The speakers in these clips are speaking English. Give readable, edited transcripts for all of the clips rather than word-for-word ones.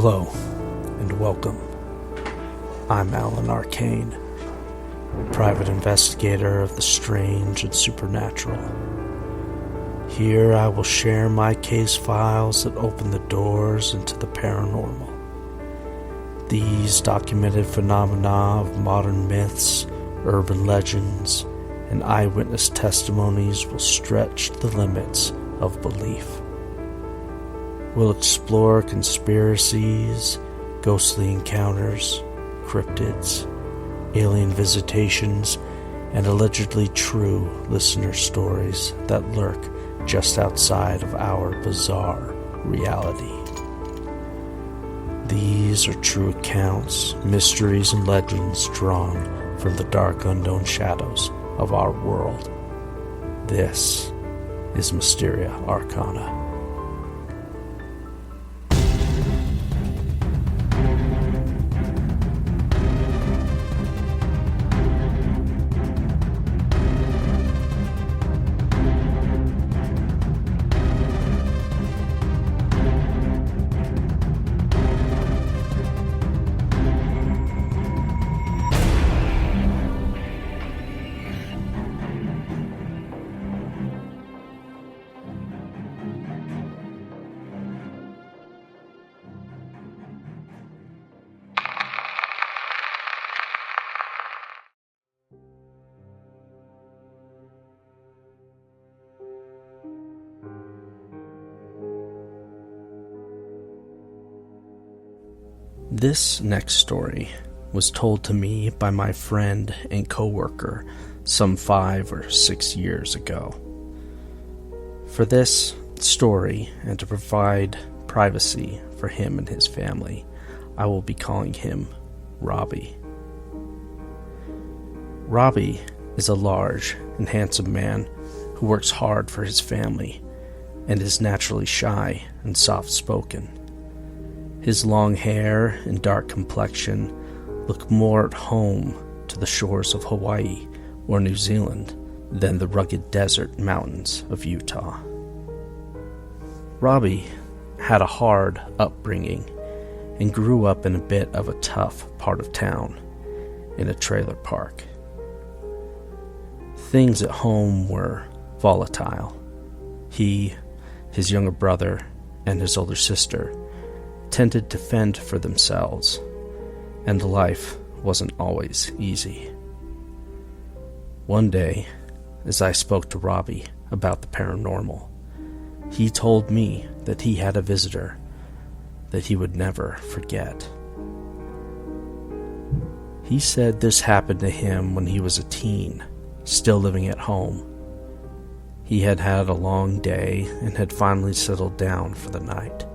Hello, and welcome. I'm Alan Arcane, private investigator of the strange and supernatural. Here I will share my case files that open the doors into the paranormal. These documented phenomena of modern myths, urban legends, and eyewitness testimonies will stretch the limits of belief. We'll explore conspiracies, ghostly encounters, cryptids, alien visitations, and allegedly true listener stories that lurk just outside of our bizarre reality. These are true accounts, mysteries, and legends drawn from the dark unknown shadows of our world. This is Mysteria Arcana. This next story was told to me by my friend and co-worker some 5 or 6 years ago. For this story, and to provide privacy for him and his family, I will be calling him Robbie. Robbie is a large and handsome man who works hard for his family and is naturally shy and soft-spoken. His long hair and dark complexion look more at home to the shores of Hawaii or New Zealand than the rugged desert mountains of Utah. Robbie had a hard upbringing and grew up in a bit of a tough part of town, in a trailer park. Things at home were volatile. He, his younger brother, and his older sister tended to fend for themselves, and life wasn't always easy. One day, as I spoke to Robbie about the paranormal, he told me that he had a visitor that he would never forget. He said this happened to him when he was a teen, still living at home. He had had a long day and had finally settled down for the night.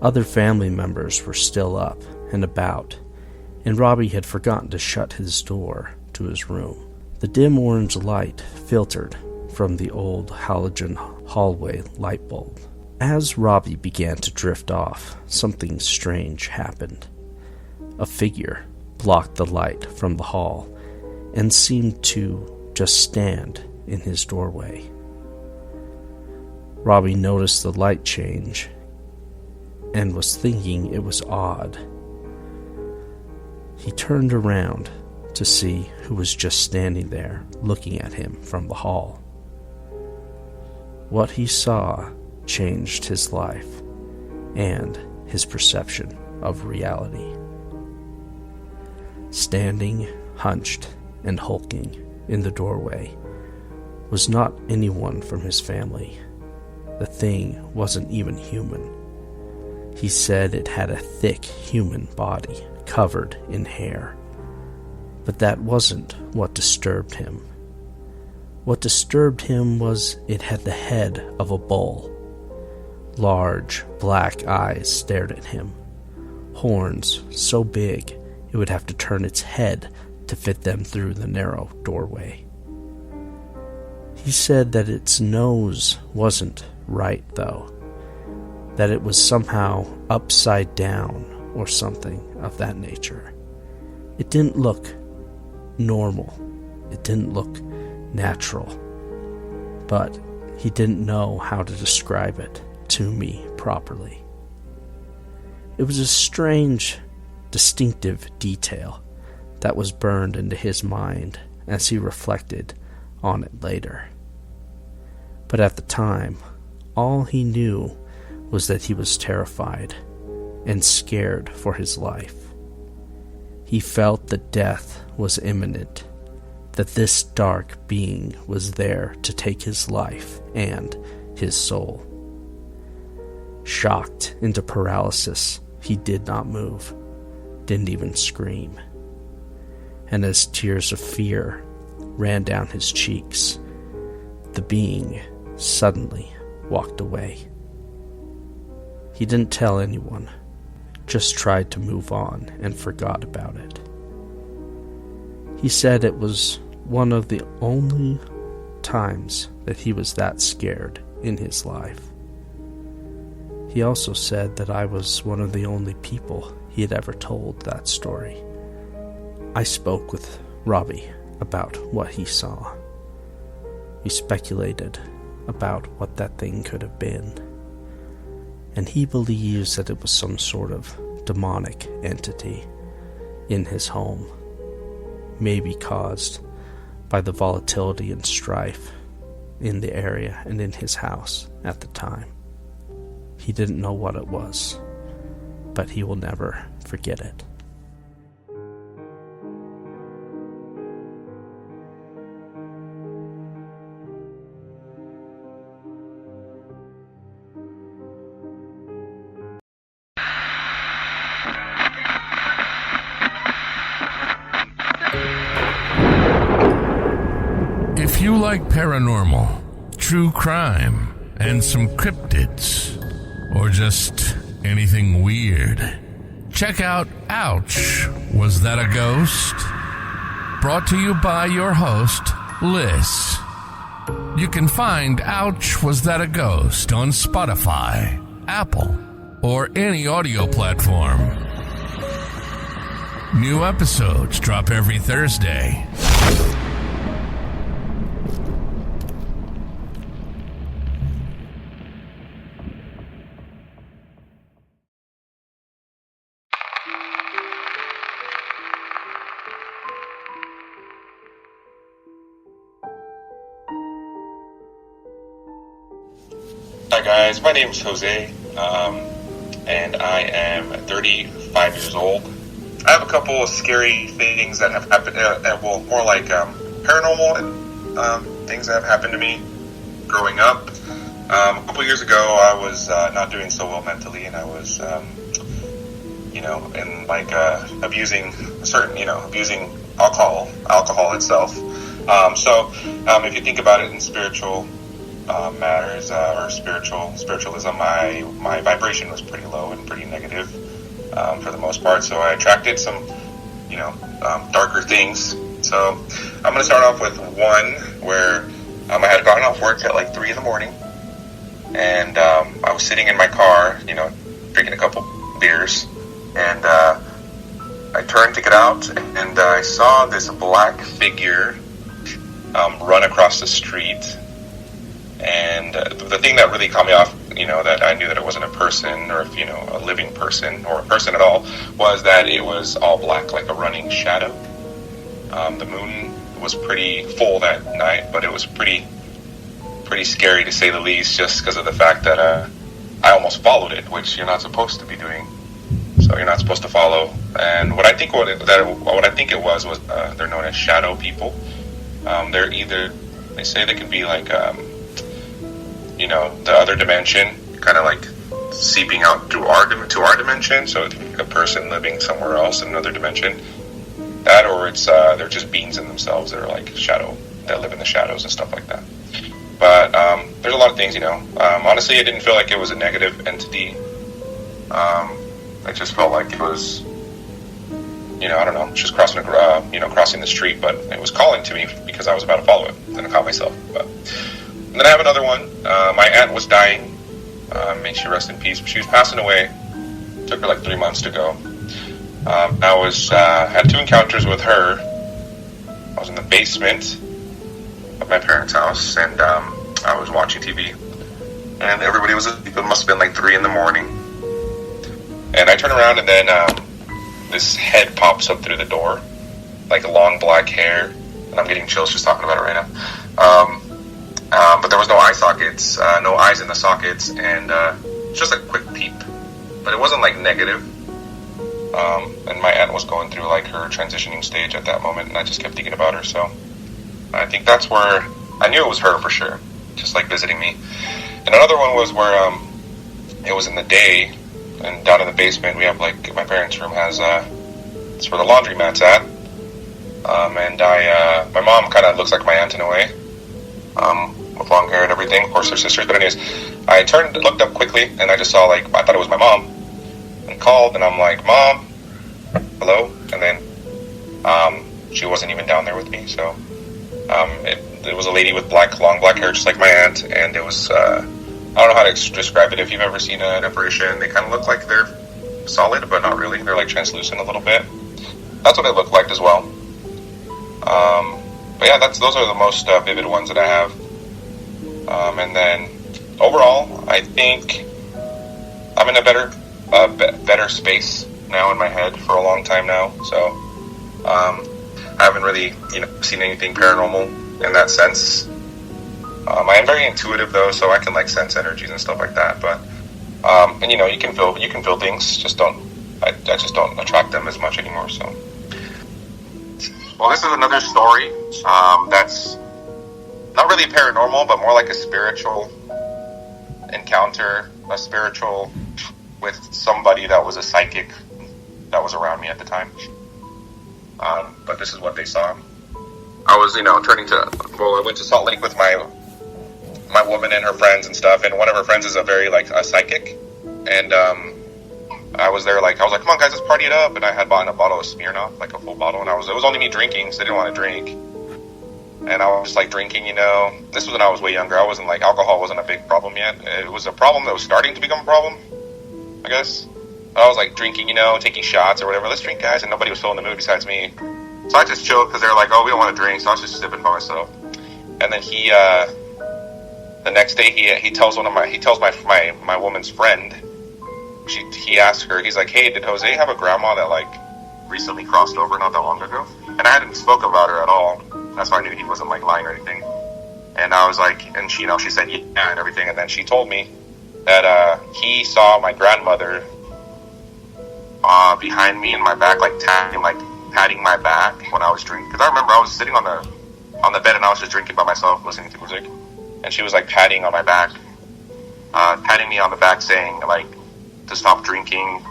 Other family members were still up and about, and Robbie had forgotten to shut his door to his room. The dim orange light filtered from the old halogen hallway light bulb. As Robbie began to drift off, something strange happened. A figure blocked the light from the hall and seemed to just stand in his doorway. Robbie noticed the light change and was thinking it was odd. He turned around to see who was just standing there looking at him from the hall. What he saw changed his life and his perception of reality. Standing, hunched, and hulking in the doorway was not anyone from his family. The thing wasn't even human. He said it had a thick human body covered in hair. But that wasn't what disturbed him. What disturbed him was it had the head of a bull. Large, black eyes stared at him. Horns so big it would have to turn its head to fit them through the narrow doorway. He said that its nose wasn't right, though. That it was somehow upside down or something of that nature. It didn't look normal. It didn't look natural. But he didn't know how to describe it to me properly. It was a strange, distinctive detail that was burned into his mind as he reflected on it later. But at the time, all he knew was that he was terrified and scared for his life. He felt that death was imminent, that this dark being was there to take his life and his soul. Shocked into paralysis, he did not move, didn't even scream. And as tears of fear ran down his cheeks, the being suddenly walked away. He didn't tell anyone, just tried to move on and forgot about it. He said it was one of the only times that he was that scared in his life. He also said that I was one of the only people he had ever told that story. I spoke with Robbie about what he saw. We speculated about what that thing could have been, and he believes that it was some sort of demonic entity in his home, maybe caused by the volatility and strife in the area and in his house at the time. He didn't know what it was, but he will never forget it. If you like paranormal, true crime, and some cryptids, or just anything weird, check out Ouch, Was That a Ghost? Brought to you by your host, Liz. You can find Ouch, Was That a Ghost on Spotify, Apple, or any audio platform. New episodes drop every Thursday. Hi guys, my name is Jose, and I am 35 years old. I have a couple of scary things that have happened, more like paranormal and things that have happened to me growing up. A couple years ago, I was not doing so well mentally, and I was, abusing alcohol itself. So if you think about it in spiritual matters or spiritualism, my vibration was pretty low and pretty negative for the most part. So I attracted some, darker things. So I'm going to start off with one where I had gotten off work at like 3 a.m, and I was sitting in my car, drinking a couple beers, and I turned to get out, and I saw this black figure run across the street. And the thing that really caught me off, that I knew that it wasn't a person or, a living person or a person at all, was that it was all black, like a running shadow. The moon was pretty full that night, but it was pretty scary to say the least, just because of the fact that I almost followed it, which you're not supposed to be doing. So you're not supposed to follow. And what I think it was they're known as shadow people. They say they can be like the other dimension, kind of like seeping out to our dimension. So it's like a person living somewhere else in another dimension. That, or it's they're just beings in themselves that are like shadow, that live in the shadows and stuff like that. But there's a lot of things, honestly, I didn't feel like it was a negative entity. I just felt like it was, just crossing the street, but it was calling to me because I was about to follow it, and I caught myself. And then I have another one. My aunt was dying. May she rest in peace. She was passing away. It took her like 3 months to go. I had 2 encounters with her. I was in the basement of my parents' house, and I was watching TV, and everybody was asleep. It must have been like 3 a.m, And I turn around, and then this head pops up through the door, like long black hair, and I'm getting chills just talking about it right now. But there was no eye sockets, no eyes in the sockets, and just a quick peep. But it wasn't like negative. And my aunt was going through like her transitioning stage at that moment, and I just kept thinking about her. So I think that's where I knew it was her for sure, just like visiting me. And another one was where it was in the day, and down in the basement we have like my parents' room has it's where the laundromat's at. And my mom kind of looks like my aunt in a way, with long hair and everything. Of course, they're sisters. But anyways, I looked up quickly, and I just saw I thought it was my mom, and called, and I'm like, Mom, hello, and then she wasn't even down there with me. So it was a lady with long black hair, just like my aunt, and it was I don't know how to describe it. If you've ever seen an apparition, they kind of look like they're solid, but not really. They're like translucent a little bit. That's what it looked like as well. But yeah, those are the most vivid ones that I have. And then overall, I think I'm in a better space now in my head for a long time now. So I haven't really seen anything paranormal in that sense. I am very intuitive though, so I can like sense energies and stuff like that. But and you can feel things. I just don't attract them as much anymore. So. Well, this is another story that's not really paranormal, but more like a spiritual encounter, with somebody that was a psychic that was around me at the time. But this is what they saw. I was, I went to Salt Lake with my woman and her friends and stuff, and one of her friends is a psychic, and I was there, I was like, come on guys, let's party it up, and I had bought a bottle of Smirnoff, like a full bottle, and it was only me drinking, so I didn't want to drink, and I was just like drinking, this was when I was way younger. I wasn't alcohol wasn't a big problem yet. It was a problem that was starting to become a problem, I guess. I was like drinking, taking shots or whatever, let's drink guys, and nobody was feeling the mood besides me, so I just chilled, because they were like, oh, we don't want to drink, so I was just sipping by myself. And then the next day he tells my woman's friend, he asked her, he's like, hey, did Jose have a grandma that recently crossed over not that long ago? And I hadn't spoke about her at all. That's why I knew he wasn't lying or anything. And I was like, and she said yeah and everything. And then she told me that he saw my grandmother behind me in my back, patting my back when I was drinking. Because I remember I was sitting on the bed and I was just drinking by myself, listening to music. And she was patting on my back, patting me on the back, saying to stop drinking.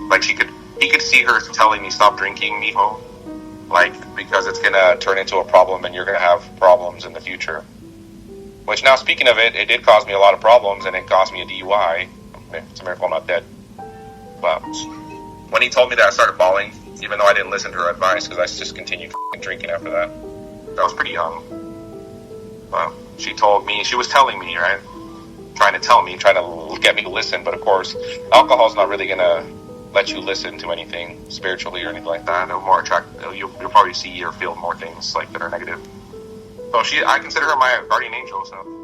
He could see her telling me, stop drinking, mijo, because it's gonna turn into a problem and you're gonna have problems in the future. Which, now speaking of it, it did cause me a lot of problems, and it caused me a DUI. It's a miracle I'm not dead. But when he told me that, I started bawling, even though I didn't listen to her advice, because I just continued drinking after that. I was pretty young. But she was telling me, right? Trying to get me to listen, but of course, alcohol's not really gonna let you listen to anything spiritually or anything like that. It'll more you'll probably see or feel more things that are negative. So I consider her my guardian angel. So.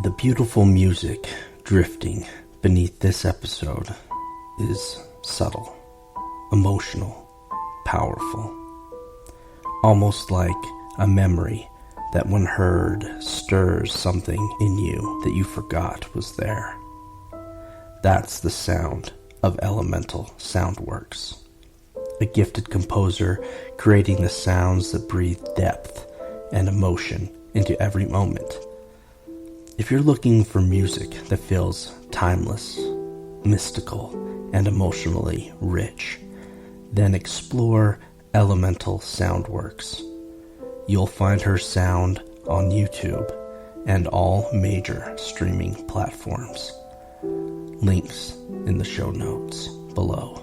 The beautiful music drifting beneath this episode is subtle, emotional, powerful, almost like a memory that when heard stirs something in you that you forgot was there. That's the sound of Elemental Soundworks, a gifted composer creating the sounds that breathe depth and emotion into every moment. If you're looking for music that feels timeless, mystical, and emotionally rich, then explore Elemental Soundworks. You'll find her sound on YouTube and all major streaming platforms. Links in the show notes below.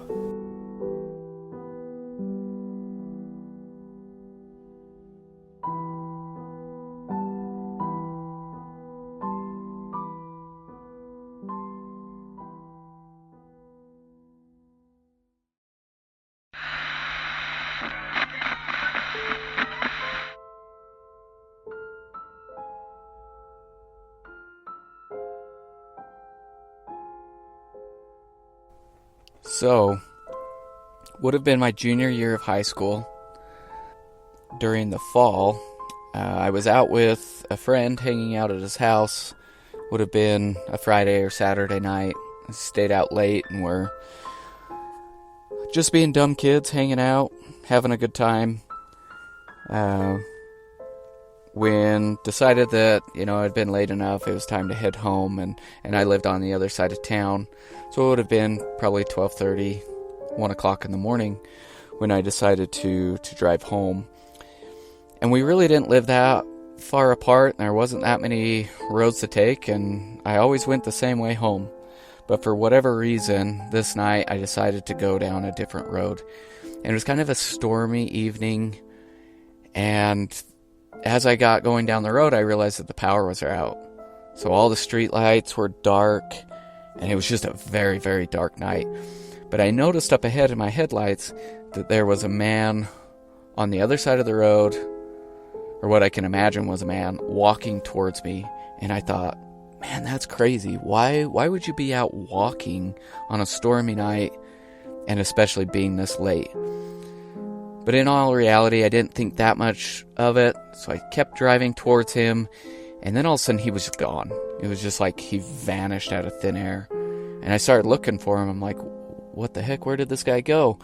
So, would have been my junior year of high school. During the fall, I was out with a friend hanging out at his house. Would have been a Friday or Saturday night. I stayed out late and we're just being dumb kids, hanging out, having a good time. When decided that, it had been late enough, it was time to head home, and I lived on the other side of town. So it would have been probably 12:30, 1 o'clock in the morning when I decided to drive home. And we really didn't live that far apart, and there wasn't that many roads to take, and I always went the same way home. But for whatever reason, this night I decided to go down a different road. And it was kind of a stormy evening, and as I got going down the road, I realized that the power was out. So all the street lights were dark, and it was just a very, very dark night. But I noticed up ahead in my headlights that there was a man on the other side of the road, or what I can imagine was a man, walking towards me. And I thought, man, that's crazy. Why would you be out walking on a stormy night, and especially being this late? But in all reality, I didn't think that much of it, so I kept driving towards him, and then all of a sudden he was just gone. It was just like he vanished out of thin air. And I started looking for him. I'm like, what the heck? Where did this guy go?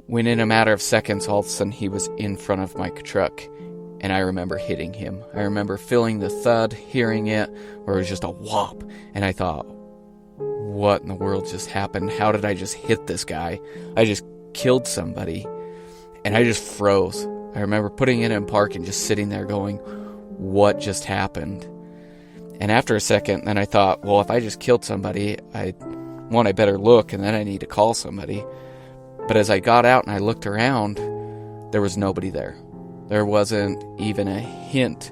When in a matter of seconds, all of a sudden he was in front of my truck, and I remember hitting him. I remember feeling the thud, hearing it, where it was just a whop, and I thought, what in the world just happened? How did I just hit this guy? I just killed somebody. And I just froze. I remember putting it in park and just sitting there going, what just happened? And after a second, then I thought, well, if I just killed somebody, I better look, and then I need to call somebody. But as I got out and I looked around, there was nobody there. There wasn't even a hint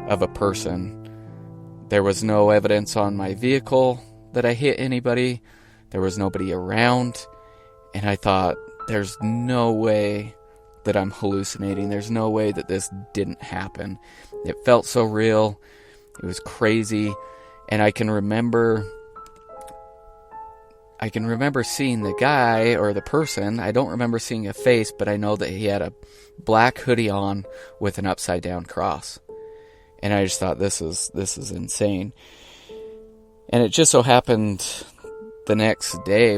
of a person. There was no evidence on my vehicle that I hit anybody. There was nobody around. And I thought, there's no way that I'm hallucinating. There's no way that this didn't happen. It felt so real. It was crazy. And I can remember seeing the guy or the person. I don't remember seeing a face, but I know that he had a black hoodie on with an upside down cross. And I just thought, this is insane. And it just so happened the next day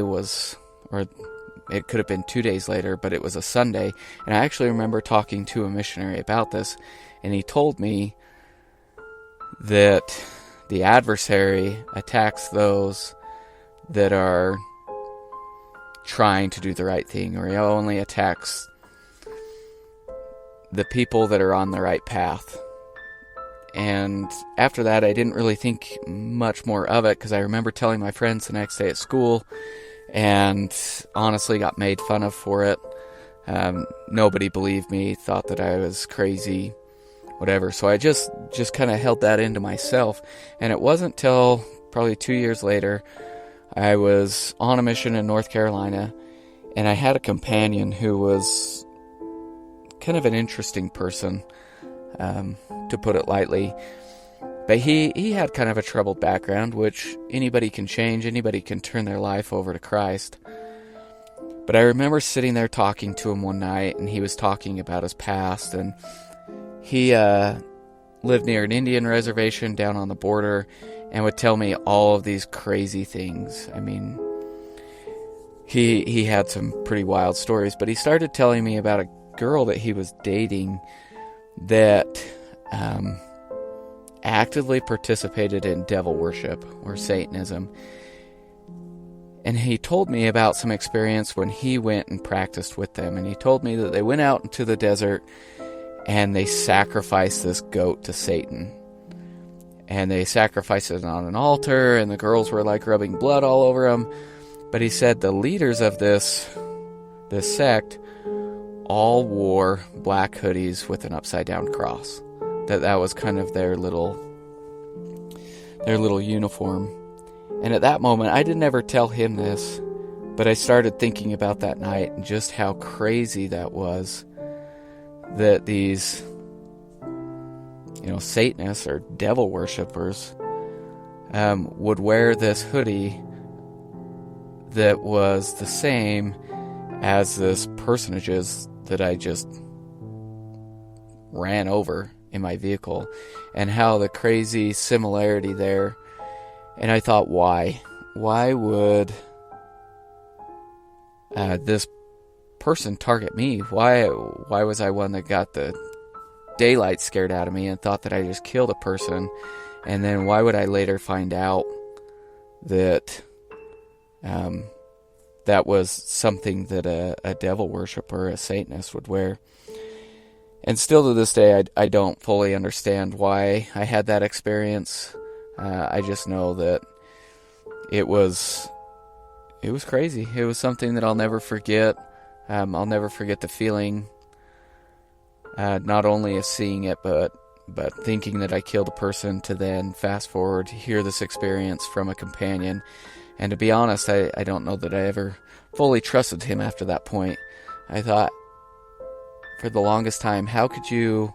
it could have been 2 days later, but it was a Sunday. And I actually remember talking to a missionary about this, and he told me that the adversary attacks those that are trying to do the right thing, or he only attacks the people that are on the right path. And after that, I didn't really think much more of it, because I remember telling my friends the next day at school, and honestly got made fun of for it. Nobody believed me, thought that I was crazy, whatever. So I just kind of held that into myself. And it wasn't till probably 2 years later, I was on a mission in North Carolina, and I had a companion who was kind of an interesting person, to put it lightly. But he had kind of a troubled background, which anybody can change, anybody can turn their life over to Christ. But I remember sitting there talking to him one night, and he was talking about his past, and he lived near an Indian reservation down on the border, and would tell me all of these crazy things. I mean, he had some pretty wild stories, but he started telling me about a girl that he was dating that actively participated in devil worship or Satanism. And he told me about some experience when he went and practiced with them. And he told me that they went out into the desert and they sacrificed this goat to Satan. and they sacrificed it on an altar, and the girls were like rubbing blood all over him. But he said the leaders of this sect all wore black hoodies with an upside down cross. That was kind of their little uniform. And at that moment, I didn't ever tell him this, but I started thinking about that night and just how crazy that was, that these, Satanists or devil worshippers would wear this hoodie that was the same as this personages that I just ran over in my vehicle, and how the crazy similarity there. And I thought, why would this person target me? Why was I one that got the daylight scared out of me and thought that I just killed a person? And then why would I later find out that that was something that a devil worshiper, a Satanist, would wear? And still to this day, I don't fully understand why I had that experience. I just know that it was crazy. It was something that I'll never forget. I'll never forget the feeling, not only of seeing it, but thinking that I killed a person, to then fast forward to hear this experience from a companion. And to be honest, I don't know that I ever fully trusted him after that point. I thought, for the longest time, how could you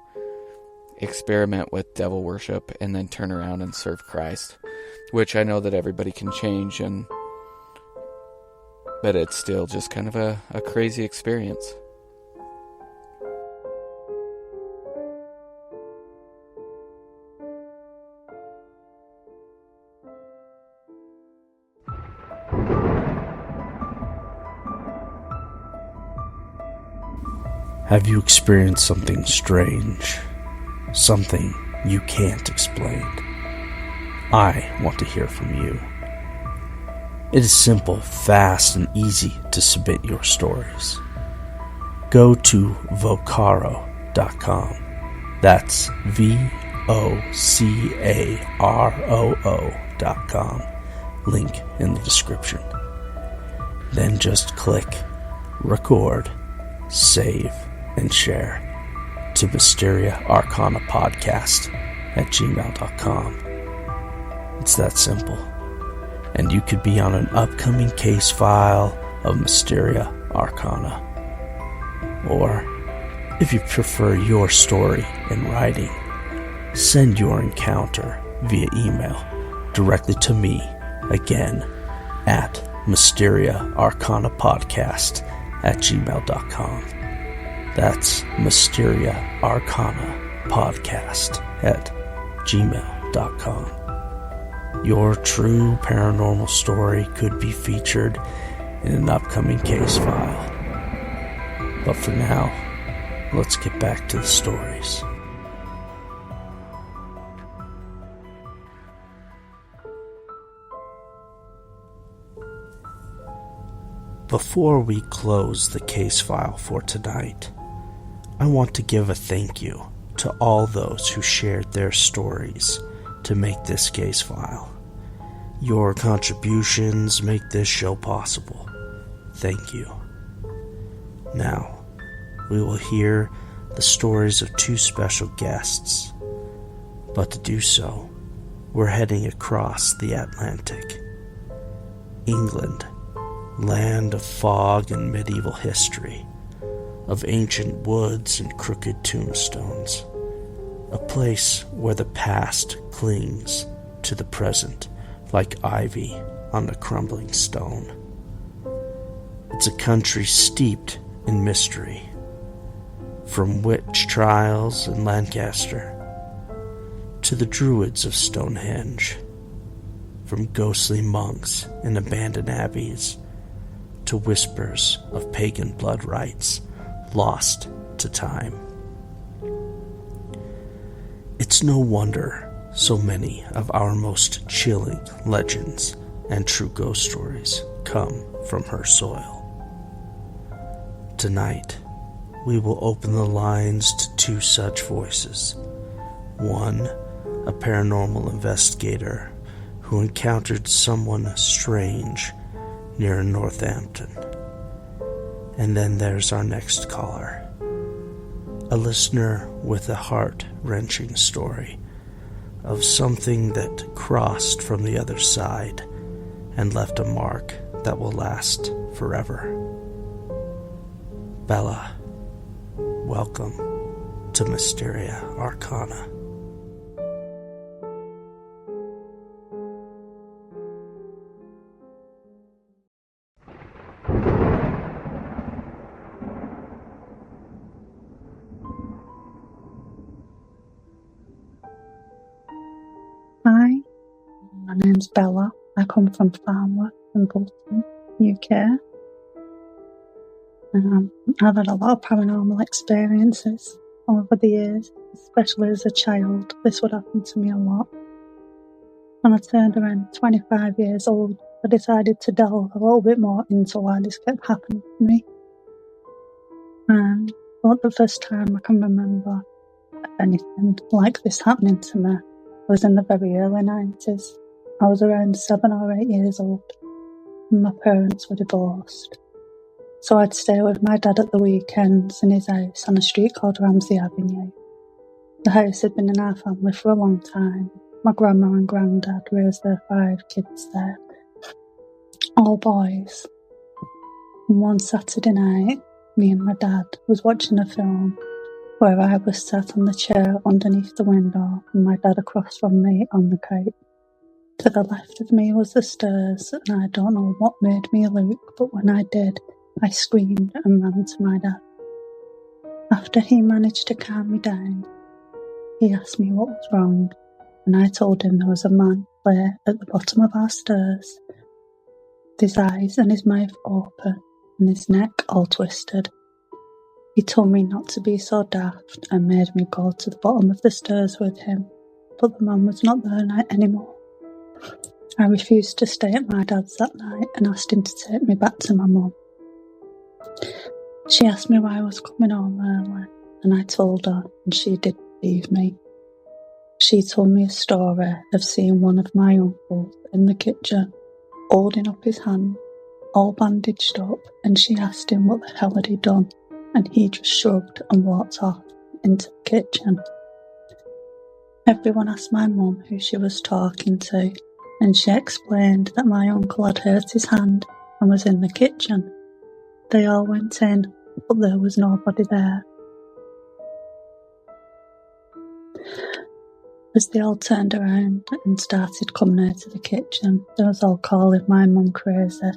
experiment with devil worship and then turn around and serve Christ? Which I know that everybody can change, but it's still just kind of a crazy experience. Have you experienced something strange? Something you can't explain? I want to hear from you. It is simple, fast, and easy to submit your stories. Go to vocaro.com. That's VOCAROO.com. Link in the description. Then just click record, save, and share to MysteriaArcanaPodcast at gmail.com. It's that simple. And you could be on an upcoming case file of Mysteria Arcana. Or, if you prefer your story in writing, send your encounter via email directly to me, again, at MysteriaArcanaPodcast at gmail.com. That's MysteriaArcanaPodcast at gmail.com. Your true paranormal story could be featured in an upcoming case file. But for now, let's get back to the stories. Before we close the case file for tonight, I want to give a thank you to all those who shared their stories to make this case file. Your contributions make this show possible. Thank you. Now, we will hear the stories of two special guests. But to do so, we're heading across the Atlantic. England, land of fog and medieval history, of ancient woods and crooked tombstones, a place where the past clings to the present like ivy on the crumbling stone. It's a country steeped in mystery, from witch trials in Lancaster to the druids of Stonehenge, from ghostly monks in abandoned abbeys to whispers of pagan blood rites lost to time. It's no wonder so many of our most chilling legends and true ghost stories come from her soil. Tonight, we will open the lines to two such voices. One a paranormal investigator who encountered someone strange near Northampton. And then there's our next caller, a listener with a heart-wrenching story of something that crossed from the other side and left a mark that will last forever. Bella, welcome to Mysteria Arcana. Hi, my name's Bella. I come from Farnworth in Bolton, UK. I've had a lot of paranormal experiences over the years, especially as a child. This would happen to me a lot. When I turned around 25 years old, I decided to delve a little bit more into why this kept happening to me. But the first time I can remember anything like this happening to me was in the very early 90s. I was around 7 or 8 years old, and my parents were divorced. So I'd stay with my dad at the weekends in his house on a street called Ramsey Avenue. The house had been in our family for a long time. My grandma and granddad raised their 5 kids there, all boys. And one Saturday night, me and my dad was watching a film where I was sat on the chair underneath the window and my dad across from me on the couch. To the left of me was the stairs, and I don't know what made me look, but when I did, I screamed and ran to my dad. After he managed to calm me down, he asked me what was wrong, and I told him there was a man there at the bottom of our stairs, with his eyes and his mouth open, and his neck all twisted. He told me not to be so daft and made me go to the bottom of the stairs with him, but the man was not there anymore. I refused to stay at my dad's that night and asked him to take me back to my mum. She asked me why I was coming home early, and I told her, and she did believe me. She told me a story of seeing one of my uncles in the kitchen, holding up his hand, all bandaged up, and she asked him what the hell had he done, and he just shrugged and walked off into the kitchen. Everyone asked my mum who she was talking to, and she explained that my uncle had hurt his hand and was in the kitchen. They all went in, but there was nobody there. As they all turned around and started coming out of the kitchen, they was all calling my mum crazy,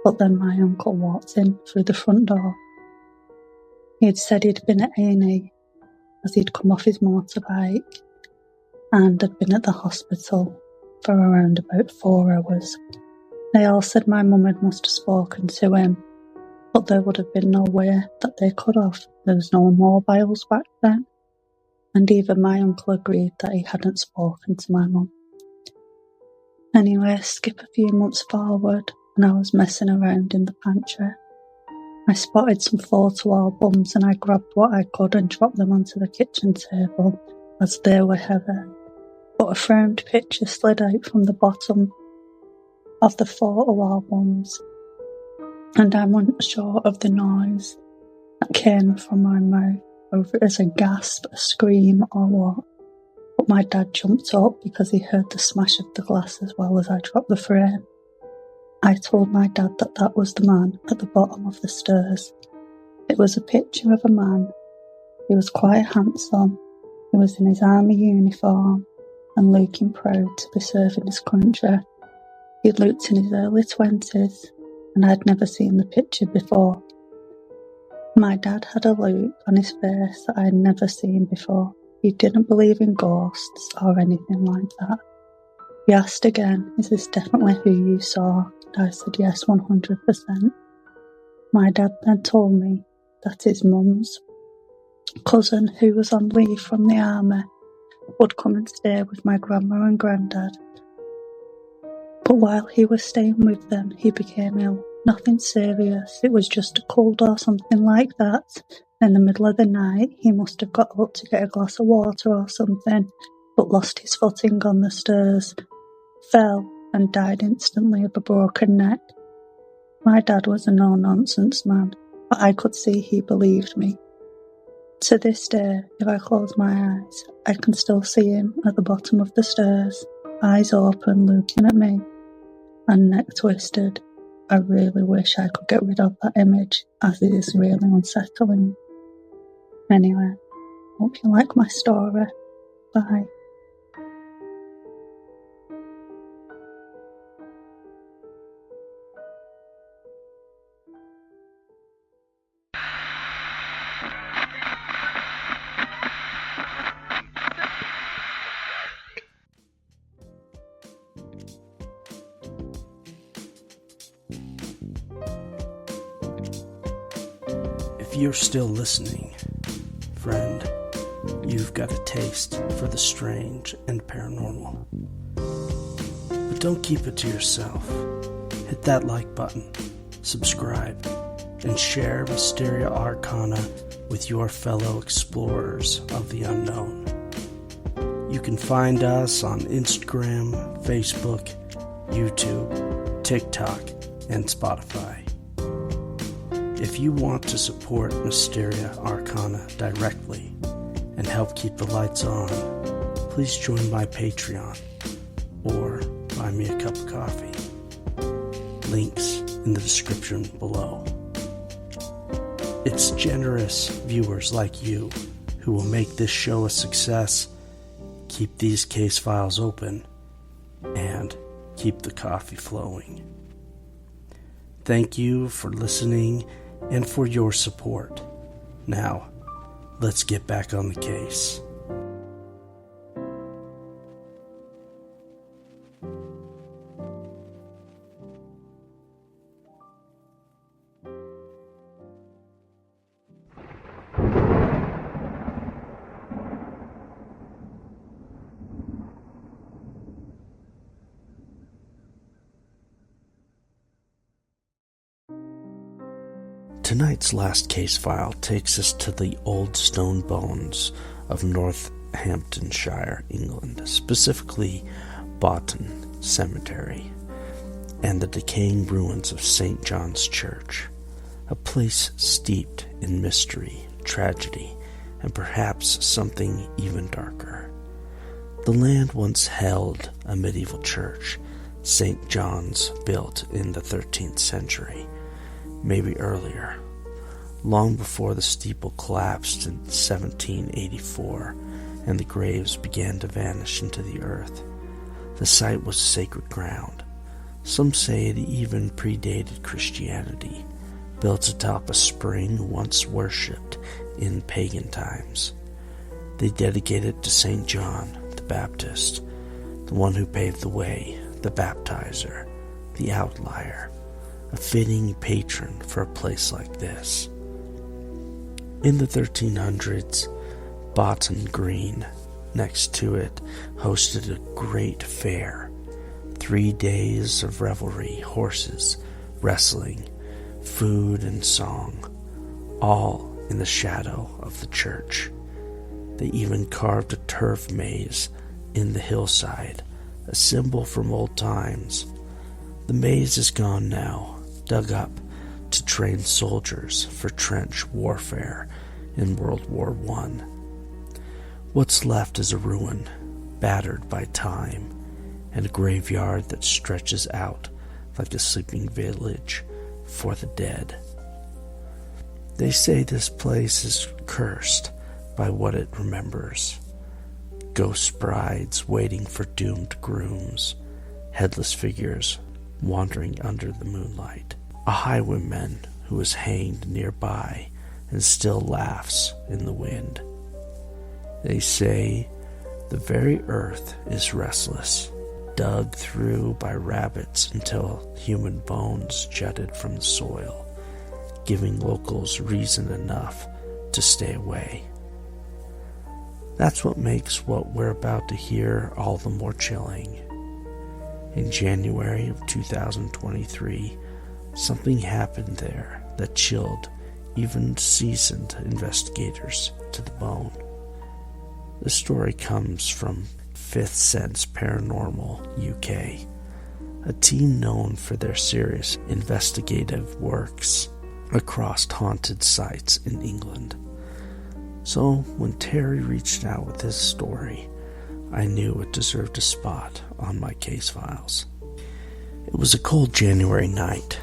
but then my uncle walked in through the front door. He had said he'd been at A&E as he'd come off his motorbike and had been at the hospital for around about 4 hours. They all said my mum had must have spoken to him, but there would have been no way that they could have. There was no mobiles back then, and even my uncle agreed that he hadn't spoken to my mum. Anyway, skip a few months forward, and I was messing around in the pantry. I spotted some photo albums and I grabbed what I could and dropped them onto the kitchen table as they were heavy. But a framed picture slid out from the bottom of the photo albums, and I'm unsure of the noise that came from my mouth, whether it was a gasp, a scream, or what. But my dad jumped up because he heard the smash of the glass as well as I dropped the frame. I told my dad that that was the man at the bottom of the stairs. It was a picture of a man. He was quite handsome. He was in his army uniform and looking proud to be serving his country. He looked in his early 20s, and I'd never seen the picture before. My dad had a look on his face that I'd never seen before. He didn't believe in ghosts or anything like that. He asked again, "Is this definitely who you saw?" And I said, "Yes, 100%. My dad then told me that his mum's cousin, who was on leave from the army, would come and stay with my grandma and granddad. But while he was staying with them, he became ill. Nothing serious, it was just a cold or something like that. In the middle of the night, he must have got up to get a glass of water or something, but lost his footing on the stairs, fell and died instantly of a broken neck. My dad was a no-nonsense man, but I could see he believed me. To this day, if I close my eyes, I can still see him at the bottom of the stairs, eyes open, looking at me, and neck twisted. I really wish I could get rid of that image, as it is really unsettling. Anyway, hope you like my story. Bye. If you're still listening, friend, you've got a taste for the strange and paranormal. But don't keep it to yourself. Hit that like button, subscribe, and share Mysteria Arcana with your fellow explorers of the unknown. You can find us on Instagram, Facebook, YouTube, TikTok, and Spotify. If you want to support Mysteria Arcana directly and help keep the lights on, please join my Patreon or buy me a cup of coffee. Links in the description below. It's generous viewers like you who will make this show a success, keep these case files open, and keep the coffee flowing. Thank you for listening and for your support. Now, let's get back on the case. Tonight's last case file takes us to the old stone bones of Northamptonshire, England, specifically Boughton Cemetery, and the decaying ruins of St. John's Church, a place steeped in mystery, tragedy, and perhaps something even darker. The land once held a medieval church, St. John's, built in the 13th century, maybe earlier, long before the steeple collapsed in 1784 and the graves began to vanish into the earth. The site was sacred ground. Some say it even predated Christianity, built atop a spring once worshipped in pagan times. They dedicated it to St. John the Baptist, the one who paved the way, the baptizer, the outlier, a fitting patron for a place like this. In the 1300s, Boughton Green, next to it, hosted a great fair. 3 days of revelry, horses, wrestling, food and song, all in the shadow of the church. They even carved a turf maze in the hillside, a symbol from old times. The maze is gone now, dug up to train soldiers for trench warfare in World War I. What's left is a ruin, battered by time, and a graveyard that stretches out like a sleeping village for the dead. They say this place is cursed by what it remembers. Ghost brides waiting for doomed grooms, headless figures wandering under the moonlight, a highwayman who is hanged nearby and still laughs in the wind. They say the very earth is restless, dug through by rabbits until human bones jutted from the soil, giving locals reason enough to stay away. That's what makes what we're about to hear all the more chilling. In January of 2023, something happened there that chilled even seasoned investigators to the bone. The story comes from Fifth Sense Paranormal UK, a team known for their serious investigative works across haunted sites in England. So when Terry reached out with his story, I knew it deserved a spot on my case files. It was a cold January night.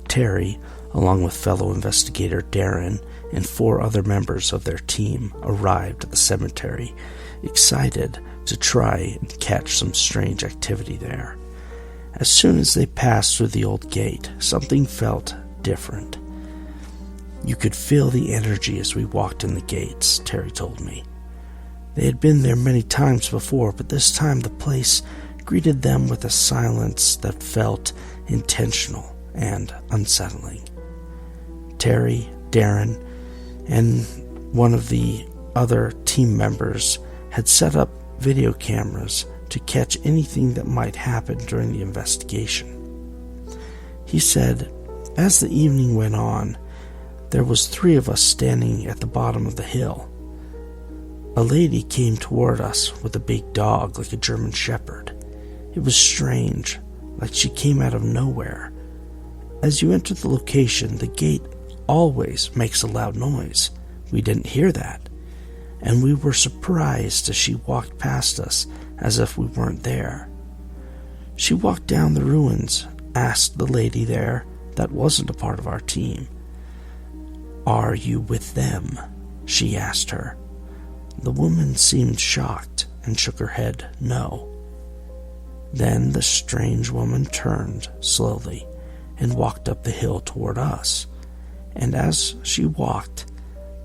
Terry, along with fellow investigator Darren and 4 other members of their team, arrived at the cemetery, excited to try and catch some strange activity there. As soon as they passed through the old gate, something felt different. You could feel the energy as we walked in the gates, Terry told me. They had been there many times before, but this time the place greeted them with a silence that felt intentional and unsettling. Terry, Darren, and one of the other team members had set up video cameras to catch anything that might happen during the investigation. He said, as the evening went on, there was 3 of us standing at the bottom of the hill. A lady came toward us with a big dog like a German shepherd. It was strange, like she came out of nowhere. As you enter the location, the gate always makes a loud noise. We didn't hear that, and we were surprised as she walked past us as if we weren't there. She walked down the ruins, asked the lady there that wasn't a part of our team. "Are you with them?" she asked her. The woman seemed shocked and shook her head no. Then the strange woman turned slowly and walked up the hill toward us, and as she walked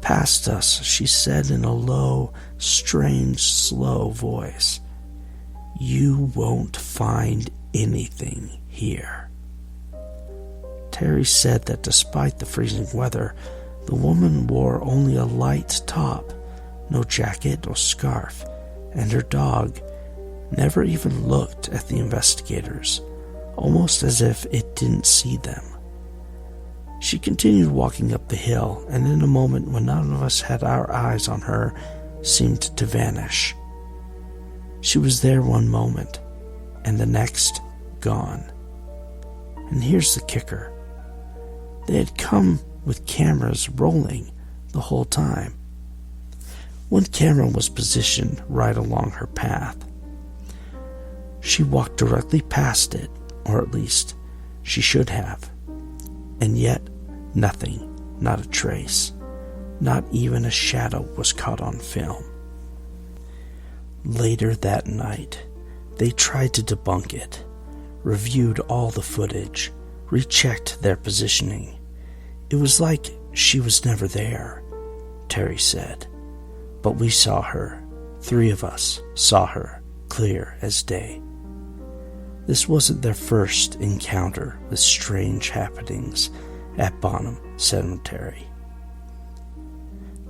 past us, she said in a low, strange, slow voice, "You won't find anything here." Terry said that despite the freezing weather, the woman wore only a light top, no jacket or scarf, and her dog never even looked at the investigators, almost as if it didn't see them. She continued walking up the hill, and in a moment when none of us had our eyes on her, seemed to vanish. She was there one moment, and the next, gone. And here's the kicker. They had come with cameras rolling the whole time. One camera was positioned right along her path. She walked directly past it, or at least she should have. And yet, nothing, not a trace, not even a shadow was caught on film. Later that night, they tried to debunk it, reviewed all the footage, rechecked their positioning. It was like she was never there, Terry said. But we saw her. 3 of us saw her, clear as day. This wasn't their first encounter with strange happenings at Bonham Cemetery.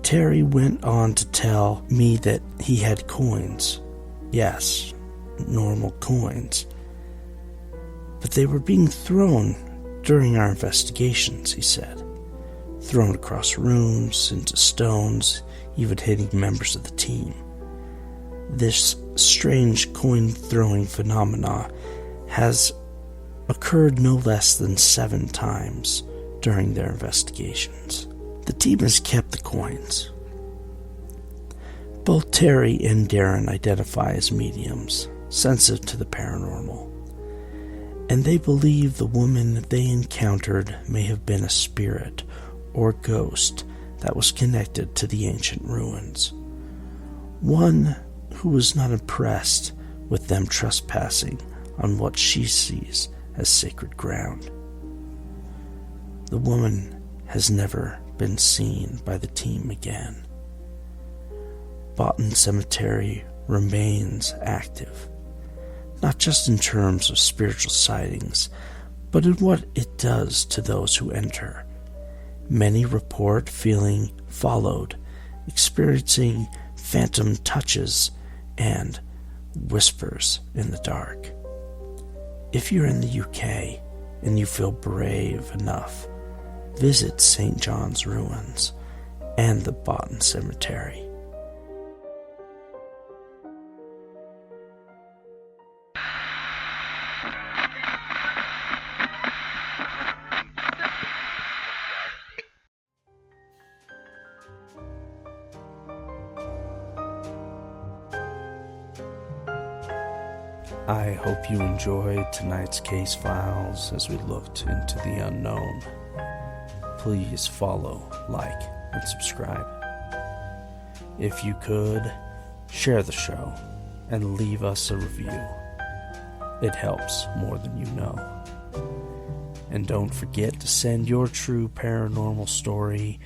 Terry went on to tell me that he had coins. Yes, normal coins. But they were being thrown during our investigations, he said. Thrown across rooms, into stones, even hitting members of the team. This strange coin-throwing phenomena has occurred no less than 7 times during their investigations. The team has kept the coins. Both Terry and Darren identify as mediums, sensitive to the paranormal, and they believe the woman they encountered may have been a spirit or ghost that was connected to the ancient ruins. One who was not impressed with them trespassing on what she sees as sacred ground. The woman has never been seen by the team again. Bonham Cemetery remains active, not just in terms of spiritual sightings, but in what it does to those who enter. Many report feeling followed, experiencing phantom touches and whispers in the dark. If you're in the UK and you feel brave enough, visit St. John's Ruins and the Bonham Cemetery. I hope you enjoyed tonight's case files as we looked into the unknown. Please follow, like, and subscribe. If you could, share the show and leave us a review. It helps more than you know. And don't forget to send your true paranormal story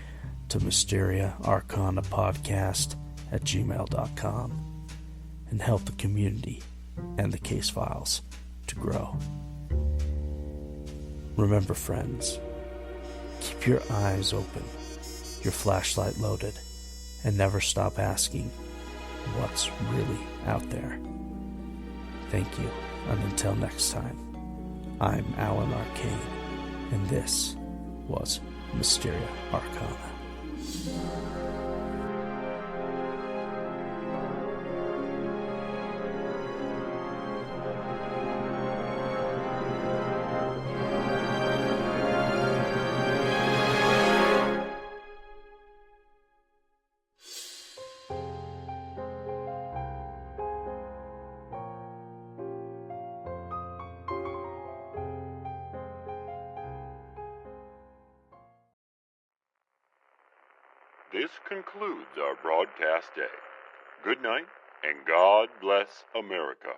to MysteriaArcanaPodcast at gmail.com and help the community and the case files to grow. Remember, friends, keep your eyes open, your flashlight loaded, and never stop asking what's really out there. Thank you, and until next time, I'm Alan Arcane, and this was Mysteria Arcana. This concludes our broadcast day. Good night, and God bless America.